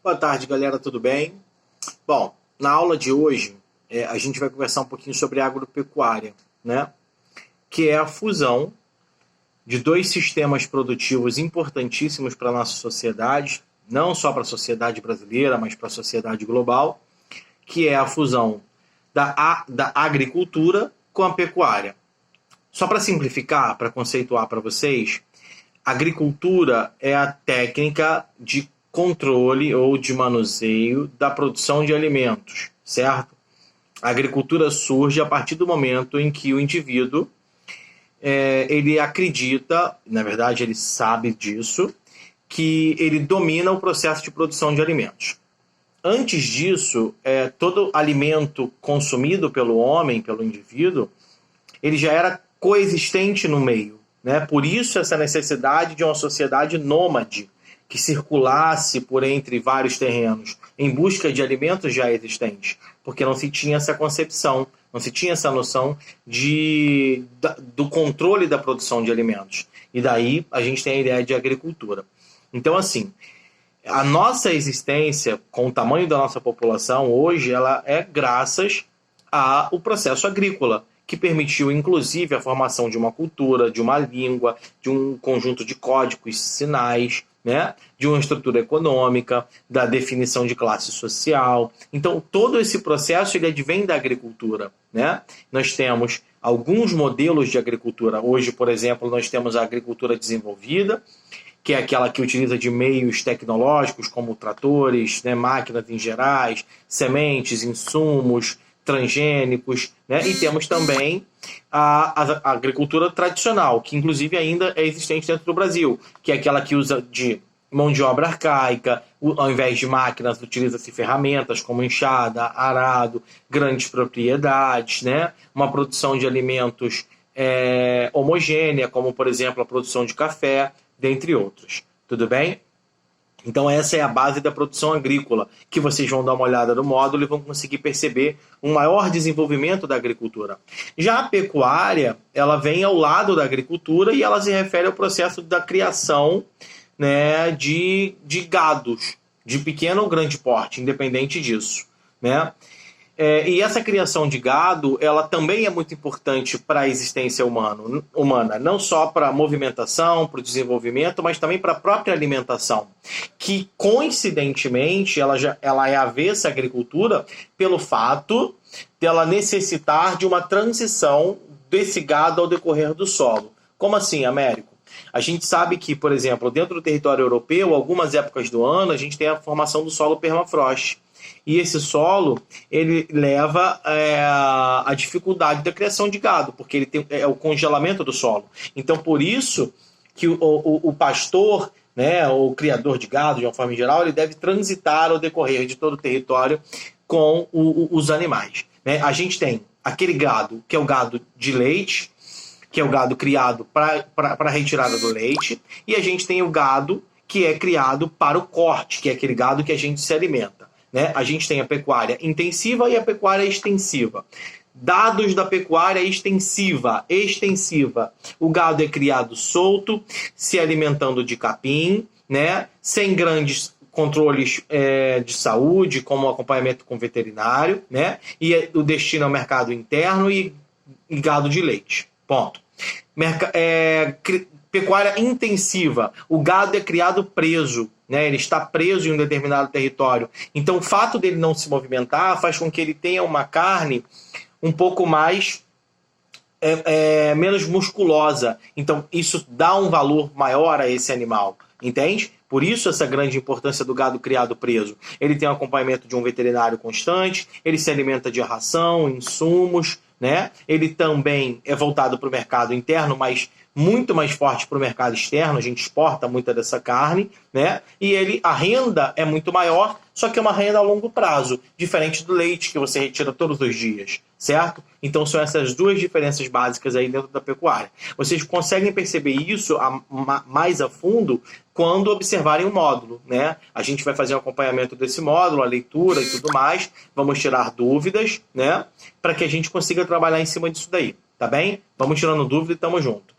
Boa tarde, galera, tudo bem? Bom, na aula de hoje, a gente vai conversar um pouquinho sobre agropecuária, né? Que é a fusão de dois sistemas produtivos importantíssimos para a nossa sociedade, não só para a sociedade brasileira, mas para a sociedade global, que é a fusão da agricultura com a pecuária. Só para simplificar, para conceituar para vocês, agricultura é a técnica de controle ou de manuseio da produção de alimentos, certo? A agricultura surge a partir do momento em que o indivíduo ele acredita, na verdade ele sabe disso, que ele domina o processo de produção de alimentos. Antes disso, todo alimento consumido pelo homem, pelo indivíduo, ele já era coexistente no meio, né? Por isso essa necessidade de uma sociedade nômade, que circulasse por entre vários terrenos em busca de alimentos já existentes, porque não se tinha essa concepção, não se tinha essa noção do controle da produção de alimentos. E daí a gente tem a ideia de agricultura. Então, assim, a nossa existência, com o tamanho da nossa população, hoje, ela é graças ao processo agrícola, que permitiu, inclusive, a formação de uma cultura, de uma língua, de um conjunto de códigos, sinais, né? De uma estrutura econômica, da definição de classe social. Então, todo esse processo ele advém da agricultura, né? Nós temos alguns modelos de agricultura. Hoje, por exemplo, nós temos a agricultura desenvolvida, que é aquela que utiliza de meios tecnológicos, como tratores, né, máquinas em gerais, sementes, insumos, transgênicos, né? E temos também a agricultura tradicional, que inclusive ainda é existente dentro do Brasil, que é aquela que usa de mão de obra arcaica, ao invés de máquinas, utiliza-se ferramentas como enxada, arado, grandes propriedades, né? Uma produção de alimentos homogênea, como, por exemplo, a produção de café, dentre outros. Tudo bem? Então essa é a base da produção agrícola, que vocês vão dar uma olhada no módulo e vão conseguir perceber um maior desenvolvimento da agricultura. Já a pecuária, ela vem ao lado da agricultura e ela se refere ao processo da criação, né, de gados, de pequeno ou grande porte, independente disso, né? E essa criação de gado, ela também é muito importante para a existência humana, não só para a movimentação, para o desenvolvimento, mas também para a própria alimentação, que coincidentemente ela é avessa à agricultura pelo fato dela necessitar de uma transição desse gado ao decorrer do solo. Como assim, Américo? A gente sabe que, por exemplo, dentro do território europeu, algumas épocas do ano, a gente tem a formação do solo permafrost. E esse solo, ele leva a dificuldade da criação de gado, porque ele tem o congelamento do solo. Então, por isso que o pastor, né, o criador de gado, de uma forma geral, ele deve transitar ao decorrer de todo o território com os animais, né? A gente tem aquele gado, que é o gado de leite, que é o gado criado para a retirada do leite, e a gente tem o gado que é criado para o corte, que é aquele gado que a gente se alimenta. Né? A gente tem a pecuária intensiva e a pecuária extensiva. Dados da pecuária extensiva. O gado é criado solto, se alimentando de capim, né? Sem grandes controles de saúde, como acompanhamento com veterinário, né? E o destino ao mercado interno e gado de leite. Ponto. Pecuária intensiva. O gado é criado preso, né? Ele está preso em um determinado território. Então, o fato dele não se movimentar faz com que ele tenha uma carne um pouco mais menos musculosa. Então, isso dá um valor maior a esse animal, entende? Por isso essa grande importância do gado criado preso. Ele tem o acompanhamento de um veterinário constante, ele se alimenta de ração, insumos, né? Ele também é voltado para o mercado interno, mas muito mais forte para o mercado externo, a gente exporta muita dessa carne, né? E a renda é muito maior, só que é uma renda a longo prazo, diferente do leite que você retira todos os dias, certo? Então são essas duas diferenças básicas aí dentro da pecuária. Vocês conseguem perceber isso mais a fundo quando observarem o módulo, né? A gente vai fazer um acompanhamento desse módulo, a leitura e tudo mais, vamos tirar dúvidas, né? Para que a gente consiga trabalhar em cima disso daí, tá bem? Vamos tirando dúvida e tamo junto.